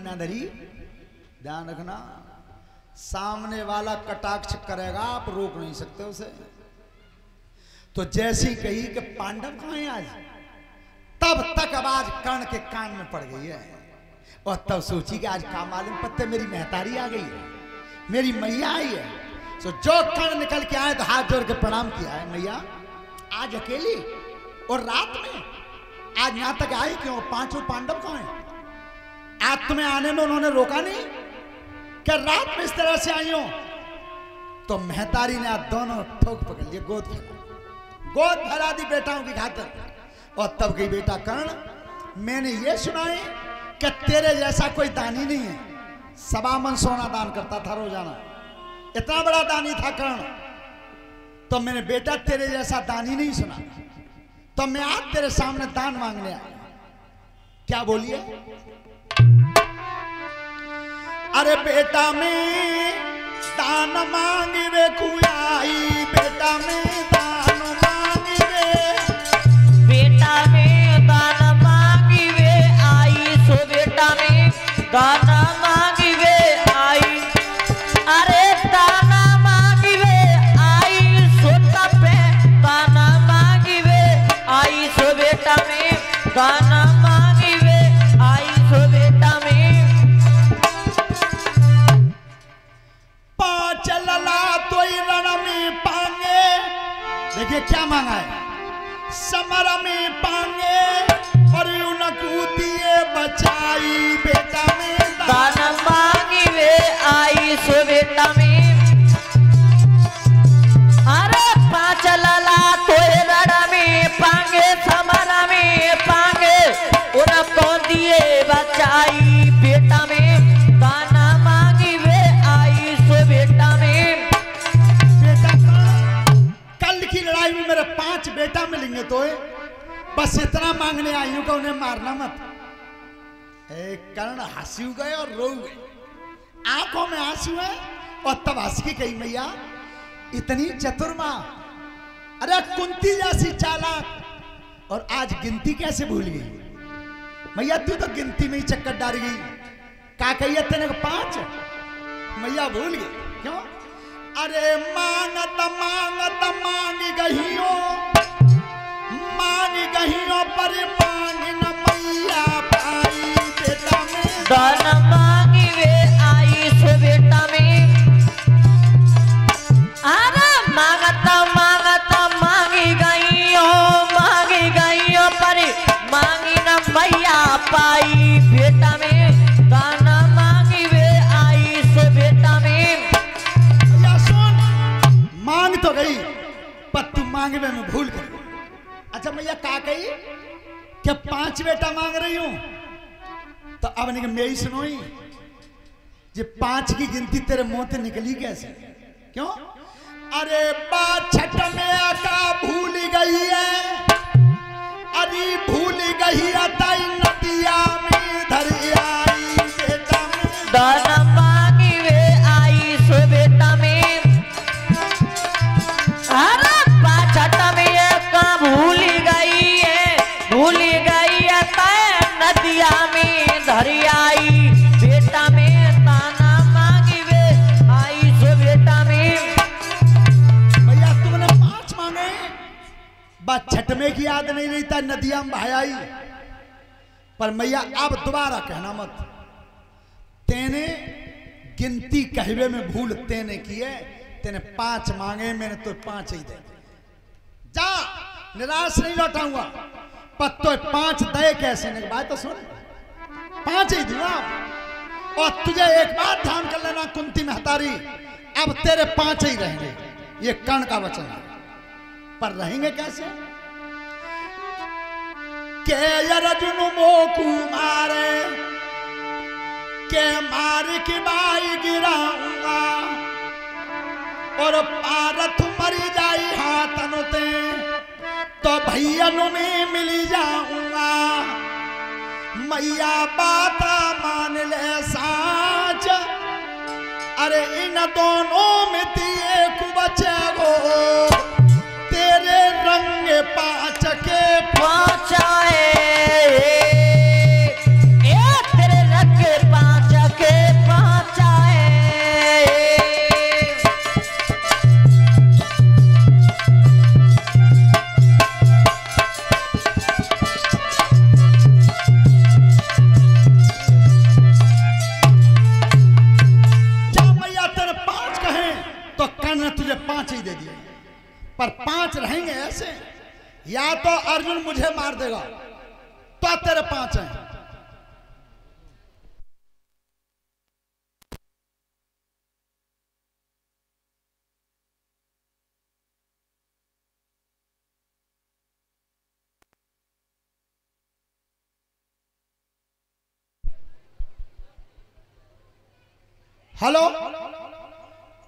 ना धरी, ध्यान रखना। सामने वाला कटाक्ष करेगा, आप रोक नहीं सकते उसे। तो जैसी कही कि पांडव कहाँ हैं आज, तब तक आवाज कर्ण के कान में पड़ गई है। और तब सोची कि आज का मालूम पत्ते मेरी महतारी आ गई है, मेरी मैया आई है। तो जो कर्ण निकल के आए तो हाथ जोड़ के प्रणाम किया है, मैया आज अकेली और रात में, आज यहां तक आई क्यों? पांचों पांडव कहाँ हैं? आज तुम्हें आने में उन्होंने रोका नहीं कि रात में इस तरह से आई हो? तो महतारी ने आज दोनों ठोक पकड़ लिए, गोद भरा दी बेटाओं की खातिर। और तब गई, बेटा कर्ण, मैंने ये सुना है कि तेरे जैसा कोई दानी नहीं है, 1.25 मन सोना दान करता था रोजाना, इतना बड़ा दानी था कर्ण। तो मैंने बेटा तेरे जैसा दानी नहीं सुना, तो मैं आज तेरे सामने दान मांगने आया। क्या बोलिए? अरे बेटा में दान मांगी वे कुआई, बेटा में दान मांगी वे, बेटा में दान मांगी वे आई, सो बेटा में दान मांगी वे आई। अरे दान मांगी वे आई, सो तपे दान मांगी वे आई, सो बेटा में दान मांगी वे आई, सो बेटा में। पांच लला तो रण में पांगे, देखिए क्या मांगा है, समर में पांगे और उनको दिए बचाई, बेटा में दान मांगी वे आई, सो बेटा में। अरे पांच लला तो रण में पांगे, समर में पांगे उनको दिए बचाई, बेटा में दान मांगी वे आई, सो बेटा में। बेटा कल की लड़ाई में मेरे 5 बेटा मिलेंगे, तो बस इतना मांगने आई हूं कि उन्हें मारना मत। कर्ण हंसी गए और रो गए, आंखों में आंसू है। और तब हंस के कही, मैया इतनी चतुर मां, अरे कुंती जैसी चालाक, और आज गिनती कैसे भूल गई? मैया तू तो गिनती में ही चक्कर डाल गई। क्या कही तेने 5? मैया भूल गई। क्यों? अरे मांगत मांगत मांग गहियो, मांग गहियो पर मांग न मैया पाई, बेटा में दान मांगी वे आई, सो बेटा में। अरे मांगता मांगता मांगी गईयो पर मांगी न मैया पाई, बेटा में दान मांगी वे आई, सो बेटा में। या सुन, मांग तो गई पर तू मांगने में भूल गई। अच्छा मैया क्या कही कि 5 बेटा मांग रही हूं? तो अब नहीं मेरी सुनोई, ये 5 की गिनती तेरे मुंह से निकली कैसे? क्यों? अरे बात छठ में आका भूल गई है, अरे भूल गई अताई नदिया में धर आई, बेटा में दान मांगी वे आई, सो बेटा में। अरे पाछट में का भूल गई है, भूल गई है नदिया में धर आई, बेटा में दाना मांगी वे आई, सो बेटा में। भैया तुमने 5 मांगे, बस छठ में की याद नहीं रही था, नदिया में भाई। पर मैया अब दोबारा कहना मत, तेने गिनती कहवे में भूल तेने की है, तेने 5 मांगे, मैंने तो 5 ही दे। जा, निराश नहीं लौटाऊंगा, पर तो 5 दे कैसे? नहीं बात तो सुन, 5 ही दूंगा। और तुझे एक बात ध्यान कर लेना कुंती महतारी, अब तेरे 5 ही रहेंगे, ये कर्ण का वचन है। पर रहेंगे कैसे? के अर्जुन मोकू मारे, के मार के बाई गिराऊंगा, और पारथ मरी जाई हाथन ते, तो भैयन में मिल जाऊंगा। मैया बात मान ले साच, अरे इन दोनों में दिए कुबचे गो, तेरे रंग 5 के पहुंचाए, तेरे रंग 5 या तो अर्जुन मुझे मार देगा तो तेरे 5 हैं। हेलो,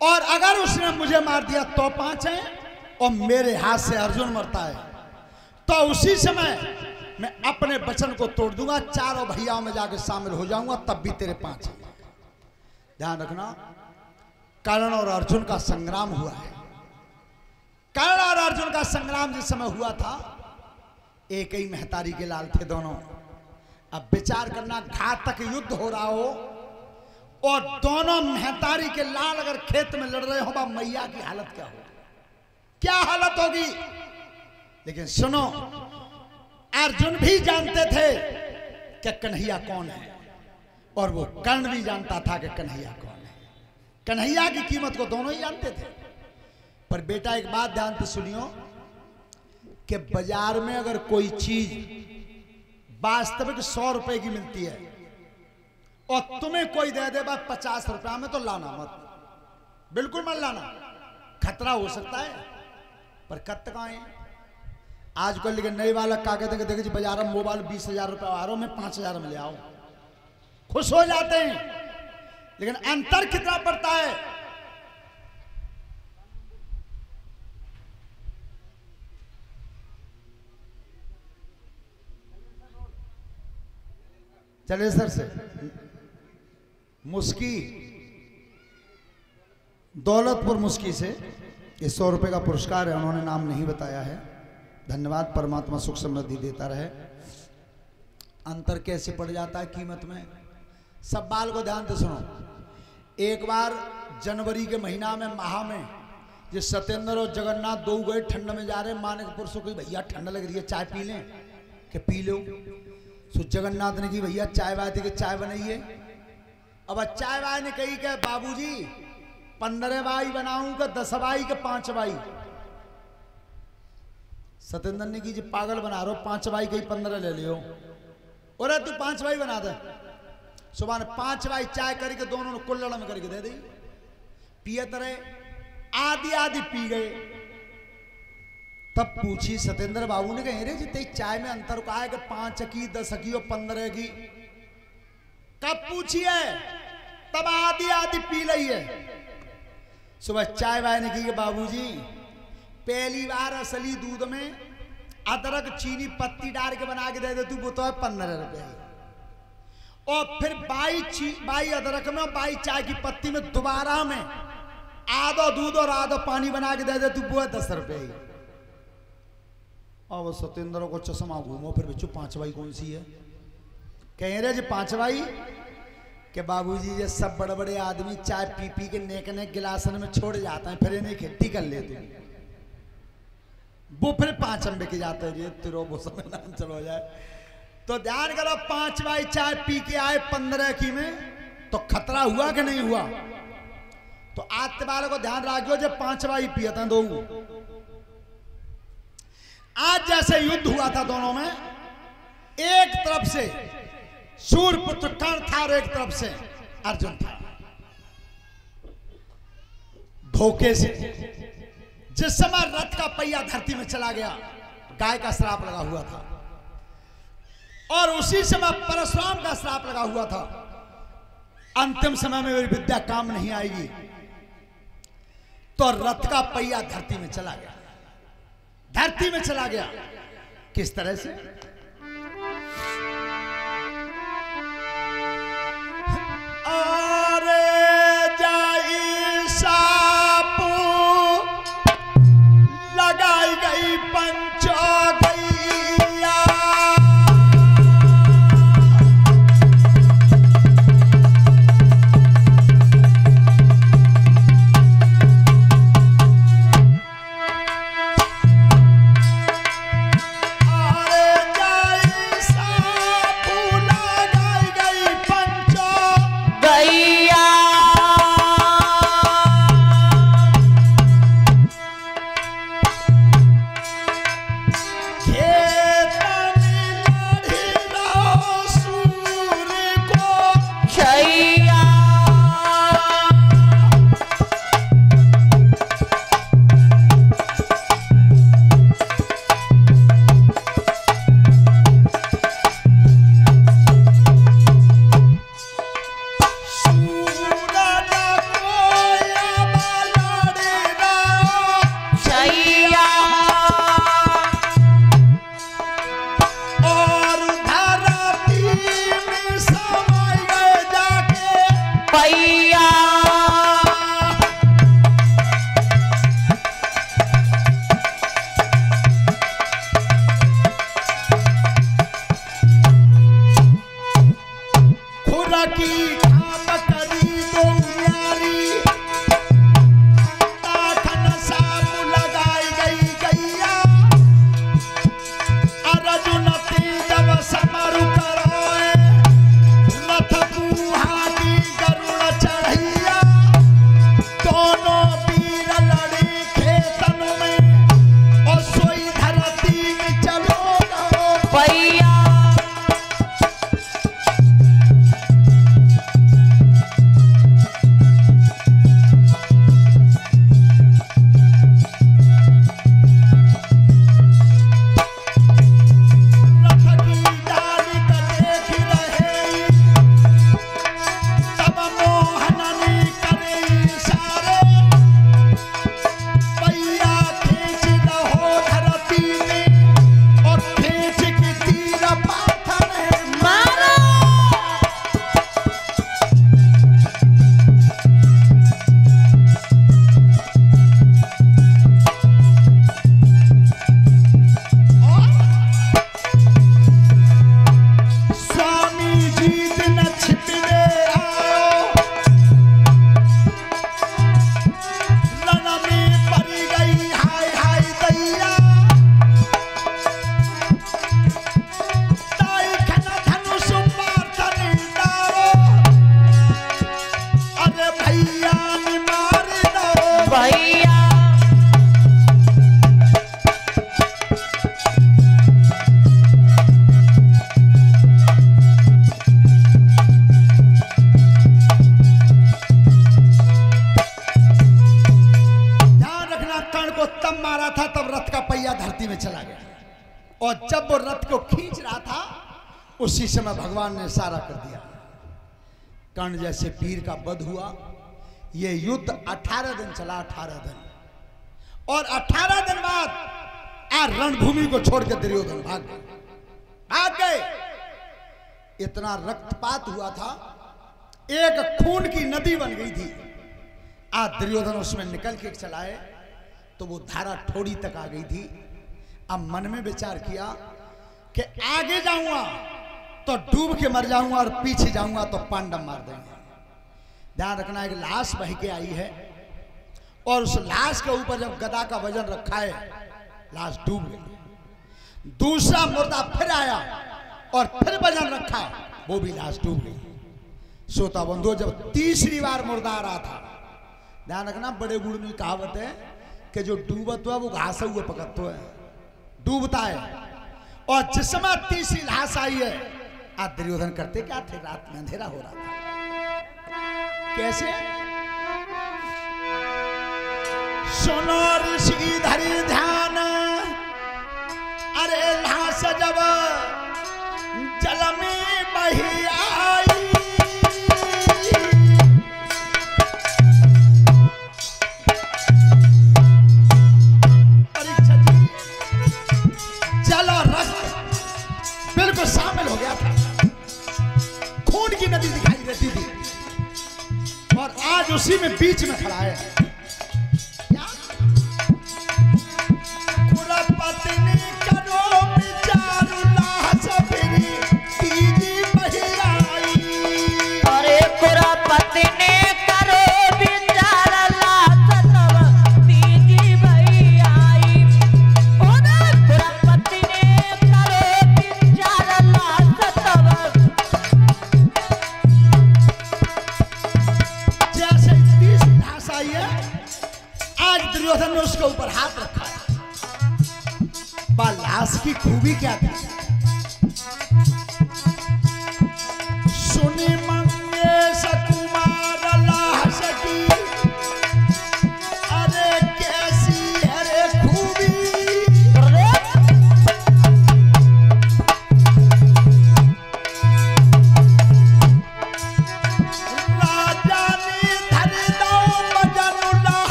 और अगर उसने मुझे मार दिया तो 5 हैं, और मेरे हाथ से अर्जुन मरता है तो उसी समय मैं अपने वचन को तोड़ दूंगा, चारों भैयाओं में जाकर शामिल हो जाऊंगा, तब भी तेरे 5 हैं। ध्यान रखना, कर्ण और अर्जुन का संग्राम हुआ है। कर्ण और अर्जुन का संग्राम जिस समय हुआ था, एक ही महतारी के लाल थे दोनों। अब विचार करना, घातक युद्ध हो रहा हो और दोनों महतारी के लाल अगर खेत में लड़ रहे हो, मैया की हालत क्या होगी, क्या हालत होगी। लेकिन सुनो, अर्जुन भी जानते थे कि कन्हैया कौन है, और वो कर्ण भी जानता था कि कन्हैया कौन है। कन्हैया की कीमत को दोनों ही जानते थे। पर बेटा एक बात ध्यान से सुनियो कि बाजार में अगर कोई चीज वास्तविक 100 रुपए की मिलती है और तुम्हें कोई दे दे 50 रुपया में, तो लाना मत, बिल्कुल मत लाना। खतरा हो सकता है, पर कत कहाँ है आजकल। लेकिन नए वाला क्या कहते हैं, देखिए बाजार में मोबाइल 20,000 रुपया आ रहा हो, मैं 5,000 में ले आओ, खुश हो जाते हैं। लेकिन अंतर कितना पड़ता है। चले सर से मुस्की, दौलतपुर मुस्की से ये 100 रुपए का पुरस्कार है, उन्होंने नाम नहीं बताया है। धन्यवाद, परमात्मा सुख समृद्धि देता रहे। अंतर कैसे पड़ जाता है कीमत में, सब बाल को ध्यान से सुनो। एक बार जनवरी के महीना में माह में जो सत्येंद्र और जगन्नाथ दो गए, ठंड में जा रहे, माने के पुरुषों को भैया ठंड लग रही है, चाय पी लें, कि पी लो। सो जगन्नाथ ने की भैया चाय बाय थी कि चाय बनाइए। अब चाय बाय ने कही कि बाबूजी 15 बाई बनाऊंगा, 10 बाई के 5 बाई। सत्येंद्र ने की जी पागल बना रहे हो, 5 बाई के 15 ले लियो, और तू 5 बाई बना दे। सुबह 5 बाई चाय करके दोनों ने कुल्लड़ में करके दे दी, पिए तरह आधी आधी पी गए। तब पूछी सत्येंद्र बाबू ने, कहे रे जी चाय में अंतर का है कि 5 की, 10 की और 15 की। कब पूछी है, तब आधी आधी पी ली है। सुबह चाय वाय ने की कि बाबूजी पहली बार असली दूध में अदरक चीनी पत्ती डाल के बना के दे दे तू, वो तो है 15 रुपए। और फिर बाई अदरक में, बाई चाय की पत्ती में दोबारा में आधो दूध और आधो पानी बना के दे दे तू, वो है 10 रुपए। और वो सत्येंद्र को चश्मा घूमो, फिर बच्चों 5 बाई कौन सी है। कह रहे जी 5 बाई के बाबूजी ये सब बड़े बड़े आदमी चाय पी पी के नेक नेक गिलासन में छोड़ जाते हैं, फिर इन्हें खेती कर लेते, वो फिर 5 अंबे के जाते हैं, तिरो वो समय नाम चलो जाए। तो ध्यान करो, 5 बाई चाय पी के आए 15 की में, तो खतरा हुआ कि नहीं हुआ। तो आज वाले को ध्यान रखियो, जब 5 बाई पिए थे दो। आज जैसे युद्ध हुआ था दोनों में, एक तरफ से सूर्यपुत्र कर्ण था और एक तरफ से अर्जुन था। धोखे से जिस समय रथ का पहिया धरती में चला गया, गाय का श्राप लगा हुआ था, और उसी समय परशुराम का श्राप लगा हुआ था, अंतिम समय में मेरी विद्या काम नहीं आएगी। तो रथ का पहिया धरती में चला गया, धरती में चला गया। किस तरह से, अरे जाई सापू लगाई गई पंचो गैया, अरे छैया और जब वो रथ को खींच रहा था उसी समय भगवान ने इशारा कर दिया। कर्ण जैसे वीर का वध हुआ। ये युद्ध 18 दिन चला, 18 दिन, और 18 दिन बाद रणभूमि को छोड़कर दुर्योधन भाग गए। इतना रक्तपात हुआ था, एक खून की नदी बन गई थी। दुर्योधन उसमें निकल के चलाए तो वो धारा थोड़ी तक आ गई थी। अब मन में विचार किया कि आगे जाऊंगा तो डूब के मर जाऊंगा और पीछे जाऊंगा तो पांडव मार देंगे। ध्यान रखना, एक लाश बह के आई है और उस लाश के ऊपर जब गदा का वजन रखा है, लाश डूब गई। दूसरा मुर्दा फिर आया और फिर वजन रखा, वो भी लाश डूब गई। श्रोता बंधुओं, जब तीसरी बार मुर्दा आ रहा था, ध्यान रखना, बड़े बूढ़ में कहावत है कि जो डूबत हुआ वो घास हुआ पकड़ता है, डूबता है। और जिस समय तीसरी लाश आई है, दुर्योधन करते क्या थे, रात में अंधेरा हो रहा था। कैसे? सुनो ऋषि धरि ध्यान, अरे लाश जब जल में बही आई, जल और रक्त बिल्कुल शामिल हो गया था। खून की नदी दिखाई देती थी और आज उसी में बीच में खड़ा है। कुलपति करो विचार, लाश फिरी तीजी बही आई। अरे कुलपति करो विचार, लाश तब तीजी बही आई। कुलपति करो विचार, लाश तब। जैसे तीसरी लाश आई है, आज दुर्योधन ने उसके ऊपर हाथ रखा है। लाश की खूबी क्या थी? सुनी मंगे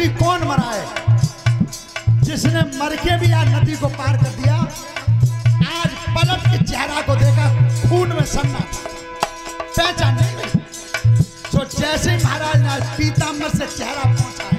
आखिरी कौन मरा है जिसने मर के भी आज नदी को पार कर दिया। आज पलट के चेहरा को देखा, खून में सन्ना, पहचान नहीं गई। तो जैसे ही महाराज ने आज पीताम्बर से चेहरा पहुंचा है,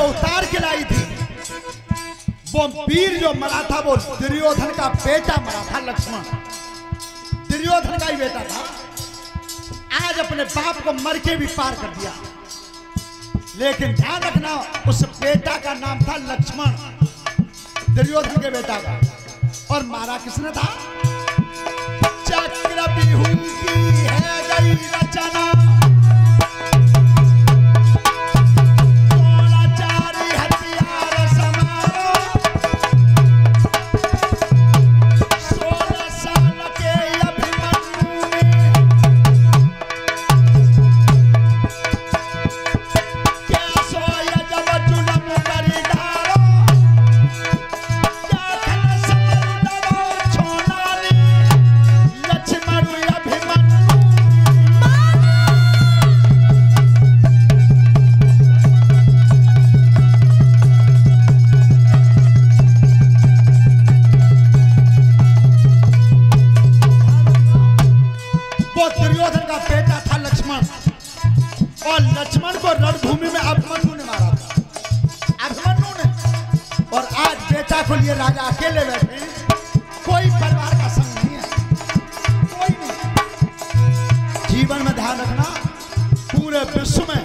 उतार के लाई थी। वो वीर जो मरा था वो दुर्योधन का बेटा मरा था, लक्ष्मण दुर्योधन का ही बेटा था। आज अपने बाप को मर के भी पार कर दिया। लेकिन ध्यान रखना, उस बेटा का नाम था लक्ष्मण, दुर्योधन के बेटा का। और मारा किसने था? चक्रव्यूह की है गई रचना, लक्ष्मण को रणभूमि में अभिमन्यु ने मारा था, अभिमन्यु ने। और आज बेटा को लिए राजा अकेले बैठे, कोई परिवार का संग नहीं है, कोई नहीं। जीवन में ध्यान रखना, पूरे विश्व में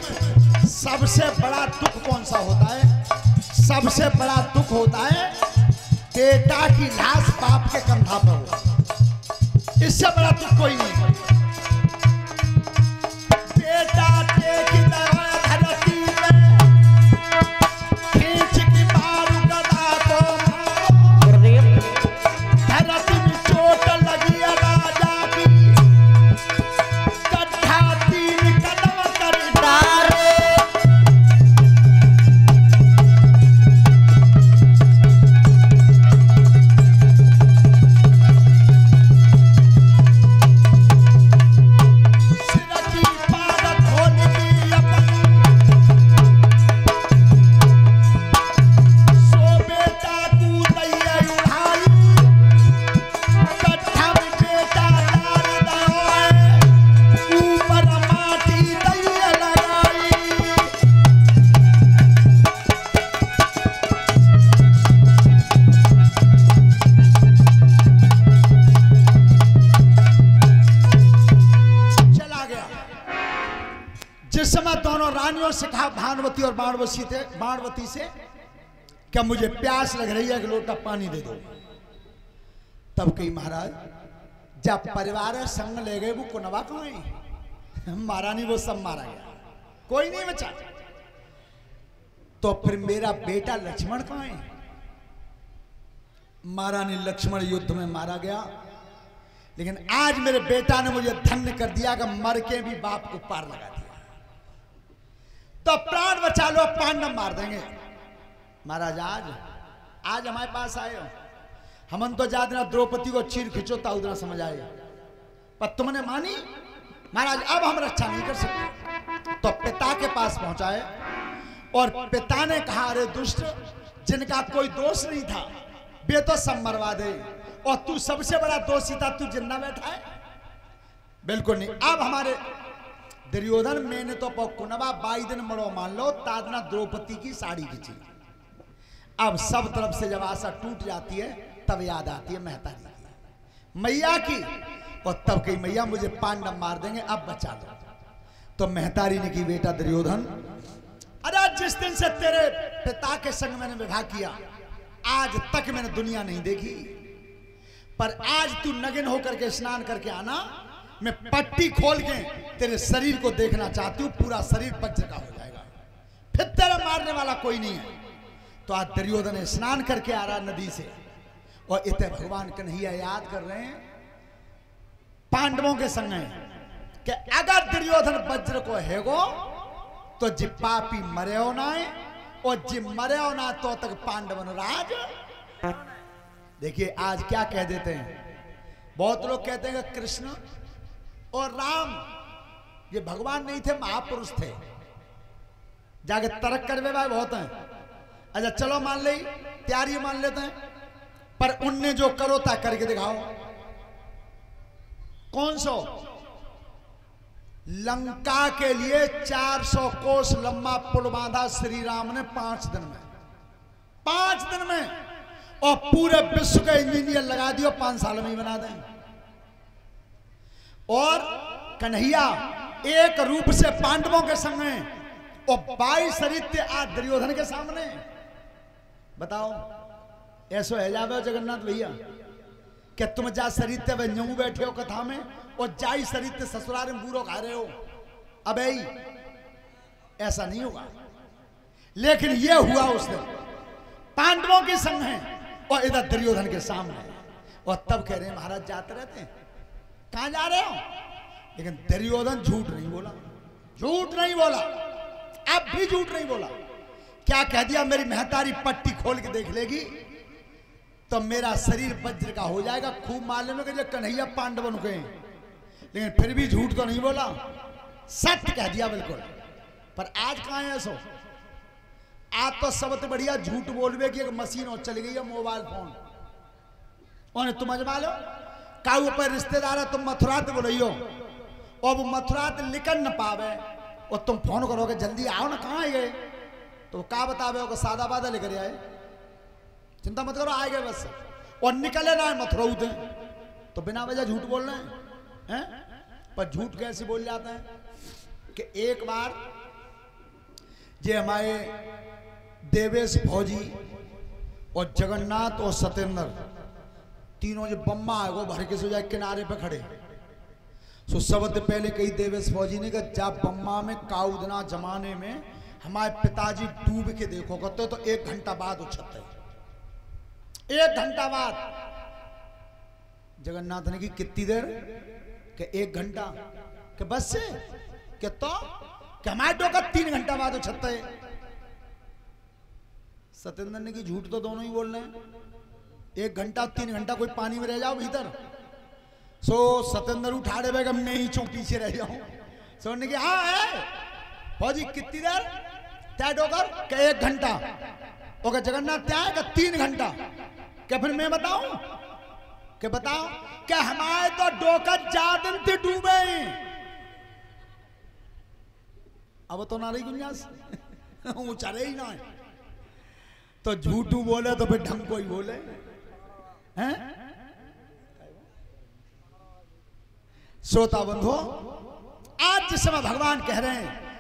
सबसे बड़ा दुख कौन सा होता है? सबसे बड़ा दुख होता है बेटा की लाश बाप के कंधा पर हो। इससे बड़ा दुख कोई नहीं। से कहा भानुवती और बाणवती से, क्या मुझे प्यास लग रही है, एक लोटा पानी दे दो। तब कही महाराज जब परिवार संग ले गए वो कुनवा कहाँ है? मारा नहीं, वो सब मारा गया, कोई नहीं बचा। तो फिर मेरा बेटा लक्ष्मण कहाँ है? मारा नहीं, लक्ष्मण युद्ध में मारा गया। लेकिन आज मेरे बेटा ने मुझे धन्य कर दिया कि मर के भी बाप को पार लगा दिया। तो प्राण बचा लो, पांडव मार देंगे। महाराज आज हमारे पास आए हो, हमन तो ज्यादा द्रौपदी को चीर खिंचो उतना समझ आए, पर तुमने मानी। महाराज अब हम रक्षा नहीं कर सकते। तो पिता के पास पहुंचाए और पिता ने कहा, अरे दुष्ट, जिनका कोई दोष नहीं था, वे तो सब मरवा दे, और तू सबसे बड़ा दोषी था, तू जिंदा बैठा है? बिल्कुल नहीं। अब हमारे दुर्योधन मैंने तो कुनबा 22 दिन मरो मान लो, तादना द्रौपदी की साड़ी खींची। अब सब तरफ से जब आशा टूट जाती है तब याद आती है महतारी की, मैया की, और तब कही मैया मुझे पांडव मार देंगे, अब बचा दो। तो महतारी ने की बेटा दुर्योधन, अरे जिस दिन से तेरे पिता के संग मैंने विवाह किया आज तक मैंने दुनिया नहीं देखी, पर आज तू नग्न होकर के स्नान करके आना, मैं पट्टी खोल के तेरे शरीर को देखना चाहती हूँ, पूरा शरीर वज्र का हो जाएगा, फिर तेरा मारने वाला कोई नहीं है। तो आज दुर्योधन स्नान करके आ रहा नदी से, और इतने भगवान कन्हैया याद कर रहे हैं पांडवों के संग कि अगर दुर्योधन वज्र को हैगो तो जि पापी मरे ना, और जि मरे ना तो तक पांडवन राज। देखिए आज क्या कह देते हैं, बहुत लोग कहते हैं कि कृष्ण और राम ये भगवान नहीं थे, महापुरुष थे, जाके तर्क करवे भाई बहुत हैं। अच्छा चलो मान ले, तैयारी मान लेते हैं, पर उनने जो करो था करके दिखाओ। कौन सो? लंका के लिए 400 कोस लंबा पुल बांधा श्री राम ने 5 दिन में, 5 दिन में, और पूरे विश्व के इंजीनियर लगा दियो 5 साल में ही बना दें। और कन्हैया एक रूप से पांडवों के संग में, और 22 शरीर आज दुर्योधन के सामने। बताओ ऐसो है जावे जगन्नाथ भैया, क्या तुम जा शरीर वे न्यू बैठे हो कथा में, और जाई शरीर ससुराल में बूढ़ो खा रहे हो? अब ऐसा नहीं होगा। लेकिन ये हुआ उस दिन, पांडवों के संग है और इधर दुर्योधन के सामने, और तब कह रहे हैं महाराज जाते रहते हैं, कहां जा रहे हो? लेकिन दुर्योधन झूठ नहीं बोला, झूठ नहीं बोला, अब भी झूठ नहीं बोला। क्या कह दिया, मेरी महतारी पट्टी खोल के देख लेगी तो मेरा शरीर वज्र का हो जाएगा, खूब मालूम है कि जो कन्हैया पांडवन के, लेकिन फिर भी झूठ तो नहीं बोला, सत्य कह दिया बिल्कुल। पर आज कहां है सो? आज तो सबसे बढ़िया झूठ बोलवे की एक मशीन और चली गई है, मोबाइल फोन। उन्हें तुम अजमा लो, का ऊपर रिश्तेदार है, तुम मथुरा से बोलियो, और वो मथुरा से निकल न पावे, और तुम फोन करोगे जल्दी आओ ना, कहाँ गए? तो का बतावे हो, सादा बादा लेकर आए, चिंता मत करो आए गए बस, और निकले ना मथुरा उधर, तो बिना वजह झूठ बोल रहे हैं। पर झूठ कैसे बोल जाते हैं कि एक बार जे हमारे देवेश फौजी और जगन्नाथ और सत्येंद्र तीनों जो बम्मा है वो भर के सो जाए किनारे पे खड़े, सो सबसे पहले कही देवेश फौजी ने कहा जा बम्मा में काउदना जमाने में हमारे पिताजी डूब के देखो करते तो 1 घंटा बाद उछलते, 1 घंटा बाद। जगन्नाथ ने की कितनी देर? के 1 घंटा, के बस से के तो के हमारे डोका 3 घंटा बाद उछलते। सत्येंद्र ने की झूठ तो दोनों ही बोल रहे हैं, 1 घंटा 3 घंटा, कोई पानी में रह जाओ भीतर। सो सत्येंद्र उठा दे बेगम, मैं ही चौक पीछे रह जाऊं। सो ने की हाँ है फौजी कितनी देर तय डोकर के 1 घंटा, ओके जगन्नाथ क्या है 3 घंटा, क्या फिर मैं बताऊं के बताओ क्या हमारे तो डोकर जादन से डूबे, अब तो ना रही गुंजाइश ऊंचा ही ना है, तो झूठू बोले तो फिर ढंग को ही बोले हैं। श्रोता बंधु आज जिस समय भगवान कह रहे हैं